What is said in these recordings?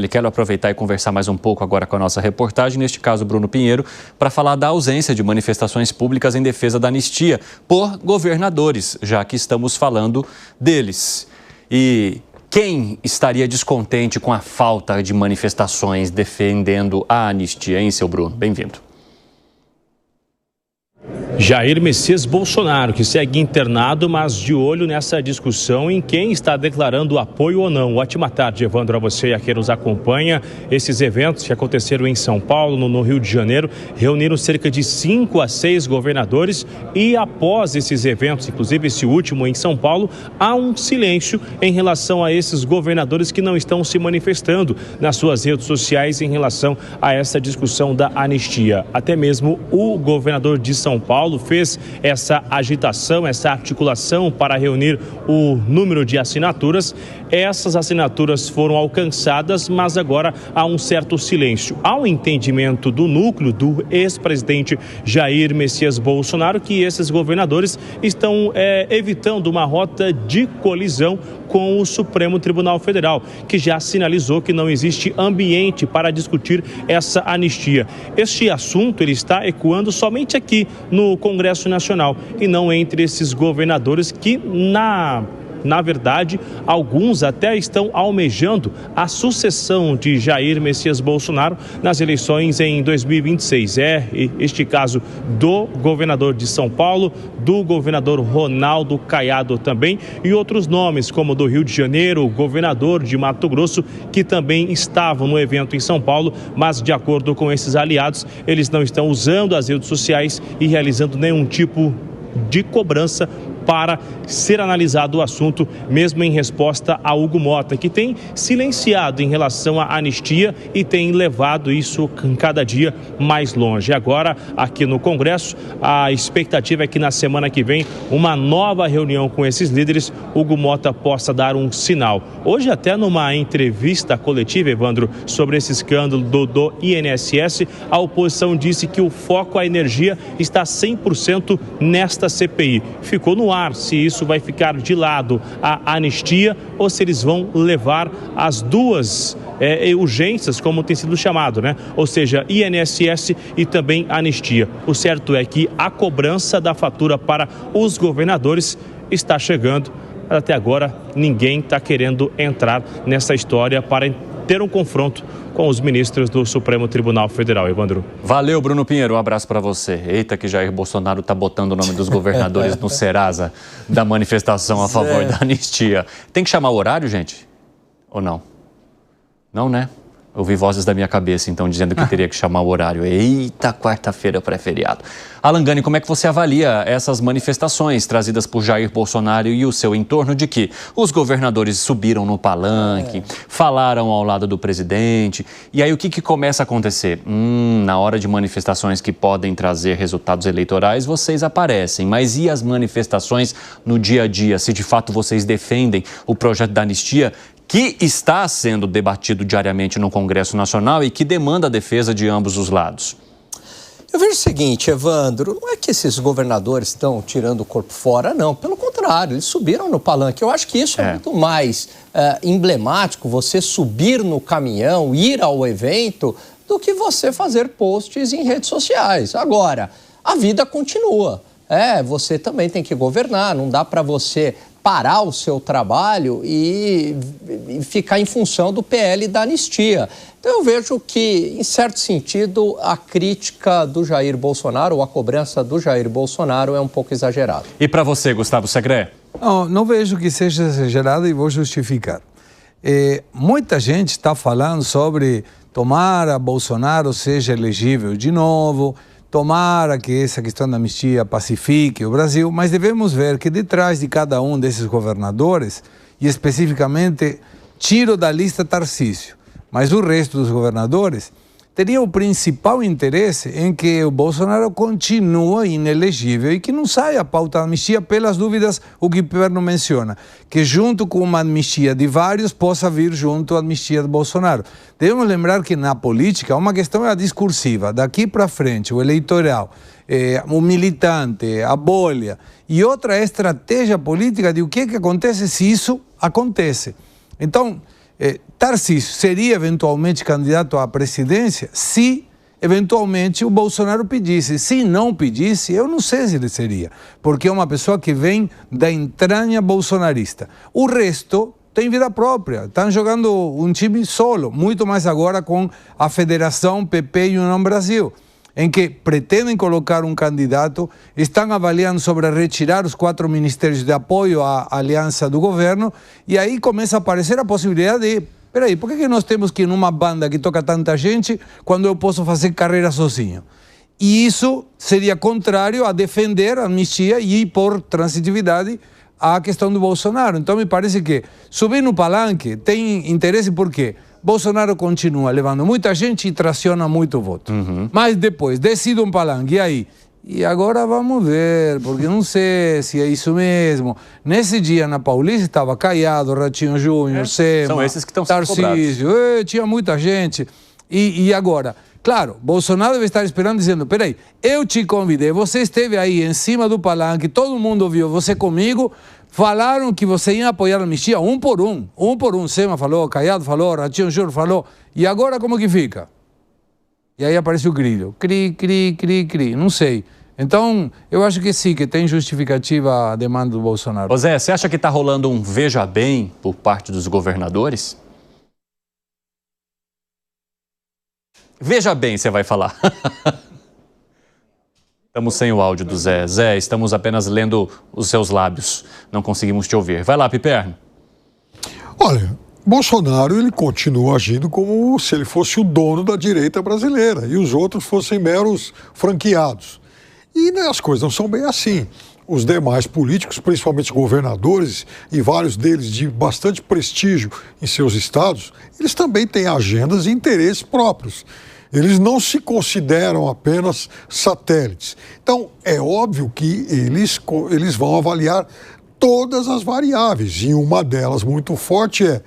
Quero aproveitar e conversar mais um pouco agora com a nossa reportagem, neste caso Bruno Pinheiro, para falar da ausência de manifestações públicas em defesa da anistia por governadores, já que estamos falando deles. E quem estaria descontente com a falta de manifestações defendendo a anistia, hein, seu Bruno? Bem-vindo. Jair Messias Bolsonaro, que segue internado, mas de olho nessa discussão em quem está declarando apoio ou não. Ótima tarde, Evandro, a você e a quem nos acompanha. Esses eventos que aconteceram em São Paulo, no Rio de Janeiro, reuniram cerca de 5 a 6 governadores e após esses eventos, inclusive esse último em São Paulo, há um silêncio em relação a esses governadores que não estão se manifestando nas suas redes sociais em relação a essa discussão da anistia. Até mesmo o governador de São Paulo fez essa agitação, essa articulação para reunir o número de assinaturas. Essas assinaturas foram alcançadas, mas agora há um certo silêncio. Há um entendimento do núcleo do ex-presidente Jair Messias Bolsonaro que esses governadores estão evitando uma rota de colisão com o Supremo Tribunal Federal, que já sinalizou que não existe ambiente para discutir essa anistia. Este assunto ele está ecoando somente aqui no Congresso Nacional e não entre esses governadores que, na verdade, alguns até estão almejando a sucessão de Jair Messias Bolsonaro nas eleições em 2026. Este caso do governador de São Paulo, do governador Ronaldo Caiado também e outros nomes como do Rio de Janeiro, o governador de Mato Grosso, que também estavam no evento em São Paulo, mas de acordo com esses aliados, eles não estão usando as redes sociais e realizando nenhum tipo de cobrança para ser analisado o assunto, mesmo em resposta a Hugo Mota, que tem silenciado em relação à anistia e tem levado isso cada dia mais longe. Agora, aqui no Congresso, a expectativa é que na semana que vem, uma nova reunião com esses líderes, Hugo Mota possa dar um sinal. Hoje, até numa entrevista coletiva, Evandro, sobre esse escândalo do INSS, a oposição disse que o foco, a energia, está 100% nesta CPI. Ficou no ar se isso vai ficar de lado a anistia ou se eles vão levar as duas urgências, como tem sido chamado, né? Ou seja, INSS e também anistia. O certo é que a cobrança da fatura para os governadores está chegando. Até agora, ninguém está querendo entrar nessa história para ter um confronto com os ministros do Supremo Tribunal Federal. Evandro. Valeu, Bruno Pinheiro. Um abraço para você. Eita, que Jair Bolsonaro está botando o nome dos governadores no Serasa da manifestação a favor da anistia. Tem que chamar o horário, gente? Ou não? Não, né? Eu ouvi vozes da minha cabeça, então, dizendo que teria que chamar o horário. Eita, quarta-feira pré-feriado. Alan Gani, como é que você avalia essas manifestações trazidas por Jair Bolsonaro e o seu entorno de que os governadores subiram no palanque, falaram ao lado do presidente, e aí o que começa a acontecer? Na hora de manifestações que podem trazer resultados eleitorais, vocês aparecem, mas e as manifestações no dia a dia? Se de fato vocês defendem o projeto da anistia, que está sendo debatido diariamente no Congresso Nacional e que demanda a defesa de ambos os lados? Eu vejo o seguinte, Evandro, não é que esses governadores estão tirando o corpo fora, não. Pelo contrário, eles subiram no palanque. Eu acho que isso é muito mais emblemático, você subir no caminhão, ir ao evento, do que você fazer posts em redes sociais. Agora, a vida continua. Você também tem que governar, não dá para você parar o seu trabalho e ficar em função do PL da anistia. Então eu vejo que, em certo sentido, a crítica do Jair Bolsonaro, ou a cobrança do Jair Bolsonaro é um pouco exagerada. E para você, Gustavo Segré? Não vejo que seja exagerado e vou justificar. Muita gente está falando sobre tomara Bolsonaro seja elegível de novo, tomara que essa questão da anistia pacifique o Brasil, mas devemos ver que detrás de cada um desses governadores, e especificamente tiro da lista Tarcísio, mas o resto dos governadores, teria o principal interesse em que o Bolsonaro continue inelegível e que não saia a pauta da anistia pelas dúvidas o que Perno menciona, que junto com uma anistia de vários possa vir junto a anistia do Bolsonaro. Devemos lembrar que na política uma questão é a discursiva, daqui para frente, o eleitoral, o militante, a bolha, e outra é a estratégia política de o que acontece se isso acontece. Então, Tarcísio seria eventualmente candidato à presidência se eventualmente o Bolsonaro pedisse. Se não pedisse, eu não sei se ele seria, porque é uma pessoa que vem da entranha bolsonarista. O resto tem vida própria, estão jogando um time solo, muito mais agora com a Federação PP e União Brasil, em que pretendem colocar um candidato, estão avaliando sobre retirar os 4 ministérios de apoio à aliança do governo, e aí começa a aparecer a possibilidade de, peraí, por que nós temos que ir numa banda que toca tanta gente quando eu posso fazer carreira sozinho? E isso seria contrário a defender a anistia e, por transitividade, a questão do Bolsonaro. Então me parece que subir no palanque tem interesse porque Bolsonaro continua levando muita gente e traciona muito voto. Mas depois decide um palanque, e aí? E agora vamos ver, porque não sei se é isso mesmo. Nesse dia na Paulista estava Caiado, Ratinho Júnior, Sema, são esses que estão sendo Tarcísio, tinha muita gente. E agora? Claro, Bolsonaro deve estar esperando dizendo, peraí, eu te convidei, você esteve aí em cima do palanque, todo mundo viu você comigo, falaram que você ia apoiar a anistia um por um. Sema falou, Caiado falou, Ratinho Júnior falou, e agora como que fica? E aí aparece o Grillo, cri, não sei. Então, eu acho que sim, que tem justificativa a demanda do Bolsonaro. Ô Zé, você acha que está rolando um veja bem por parte dos governadores? Veja bem, você vai falar. Estamos sem o áudio do Zé. Zé, estamos apenas lendo os seus lábios. Não conseguimos te ouvir. Vai lá, Piperno. Olha, Bolsonaro ele continua agindo como se ele fosse o dono da direita brasileira e os outros fossem meros franqueados. E né, as coisas não são bem assim. Os demais políticos, principalmente governadores, e vários deles de bastante prestígio em seus estados, eles também têm agendas e interesses próprios. Eles não se consideram apenas satélites. Então, é óbvio que eles vão avaliar todas as variáveis. E uma delas muito forte é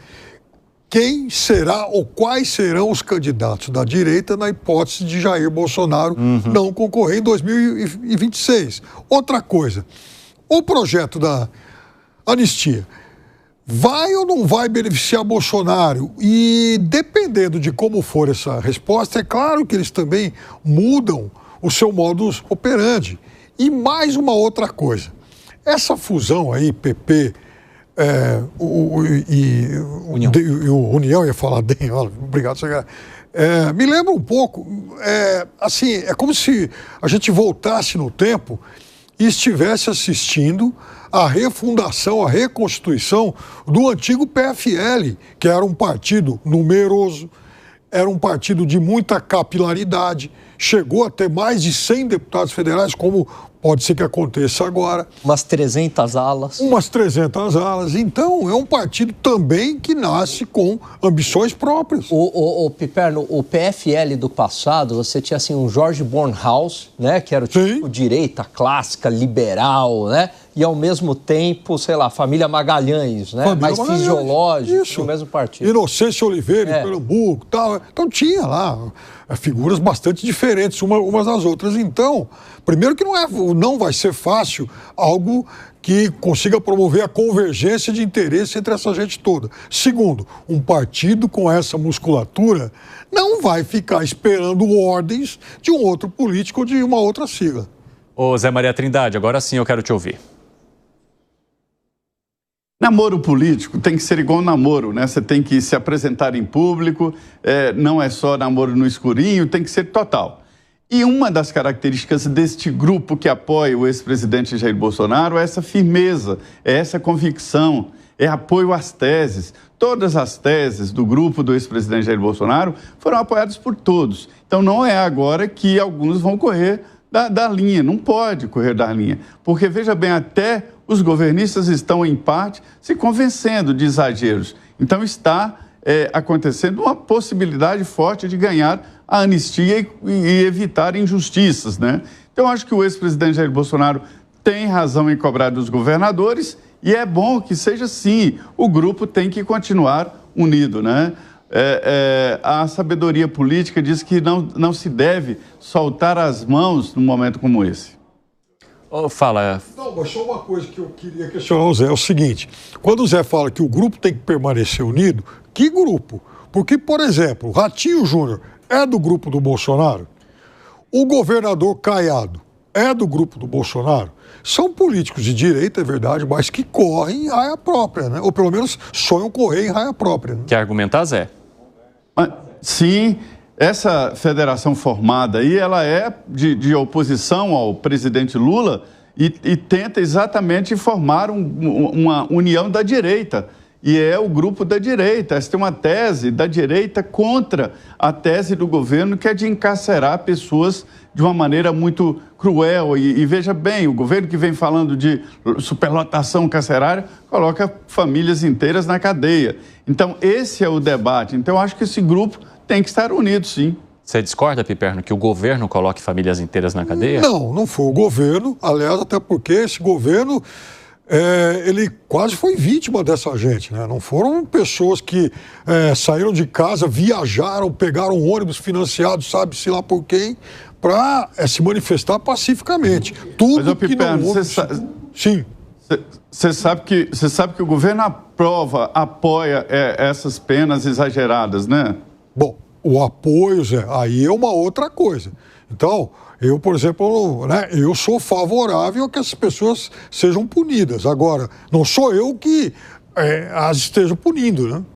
quem será ou quais serão os candidatos da direita na hipótese de Jair Bolsonaro não concorrer em 2026. Outra coisa, o projeto da anistia vai ou não vai beneficiar Bolsonaro? E dependendo de como for essa resposta, é claro que eles também mudam o seu modus operandi. E mais uma outra coisa, essa fusão aí, PP União, ia falar bem, obrigado, me lembra um pouco, assim, é como se a gente voltasse no tempo e estivesse assistindo a refundação, a reconstituição do antigo PFL, que era um partido numeroso, era um partido de muita capilaridade, chegou a ter mais de 100 deputados federais, como pode ser que aconteça agora. Umas 300 alas. Umas 300 alas. Então, é um partido também que nasce com ambições próprias. O Piperno, o PFL do passado, você tinha assim um Jorge Bornhaus, né, que era o tipo direita clássica, liberal, né? E ao mesmo tempo, sei lá, família Magalhães, né? Família mais Magalhães. fisiológico, Isso. no mesmo partido. Inocêncio Oliveira, em Pernambuco, tal. Então tinha lá figuras bastante diferentes umas das outras. Então, primeiro que não vai ser fácil algo que consiga promover a convergência de interesse entre essa gente toda. Segundo, um partido com essa musculatura não vai ficar esperando ordens de um outro político ou de uma outra sigla. Ô Zé Maria Trindade, agora sim eu quero te ouvir. Namoro político tem que ser igual namoro, né? Você tem que se apresentar em público, não é só namoro no escurinho, tem que ser total. E uma das características deste grupo que apoia o ex-presidente Jair Bolsonaro é essa firmeza, é essa convicção, é apoio às teses. Todas as teses do grupo do ex-presidente Jair Bolsonaro foram apoiadas por todos. Então não é agora que alguns vão correr da linha, não pode correr da linha. Porque, veja bem, até os governistas estão, em parte, se convencendo de exageros. Então está acontecendo uma possibilidade forte de ganhar a anistia e evitar injustiças, né? Então, acho que o ex-presidente Jair Bolsonaro tem razão em cobrar dos governadores e é bom que seja assim. O grupo tem que continuar unido, né? A sabedoria política diz que não se deve soltar as mãos num momento como esse. Fala, Não, mas só uma coisa que eu queria questionar o Zé, é o seguinte, quando o Zé fala que o grupo tem que permanecer unido, que grupo? Porque, por exemplo, o Ratinho Júnior é do grupo do Bolsonaro? O governador Caiado é do grupo do Bolsonaro? São políticos de direita, é verdade, mas que correm em raia própria, né? Ou pelo menos sonham correr em raia própria. Né? Quer argumentar, Zé? Sim, essa federação formada aí, ela é de oposição ao presidente Lula e tenta exatamente formar uma união da direita. E é o grupo da direita. Essa tem uma tese da direita contra a tese do governo, que é de encarcerar pessoas de uma maneira muito cruel. E veja bem, o governo que vem falando de superlotação carcerária coloca famílias inteiras na cadeia. Então, esse é o debate. Então, eu acho que esse grupo tem que estar unido, sim. Você discorda, Piperno, que o governo coloque famílias inteiras na cadeia? Não, não foi o governo. Aliás, até porque esse governo... ele quase foi vítima dessa gente, né? Não foram pessoas que saíram de casa, viajaram, pegaram um ônibus financiado, sabe-se lá por quem, para se manifestar pacificamente. Tudo. Mas, que não houve... Sim. Você sabe que o governo apoia essas penas exageradas, né? Bom, o apoio, Zé, aí é uma outra coisa. Então... Eu, por exemplo, né, eu sou favorável a que essas pessoas sejam punidas. Agora, não sou eu que as esteja punindo, né?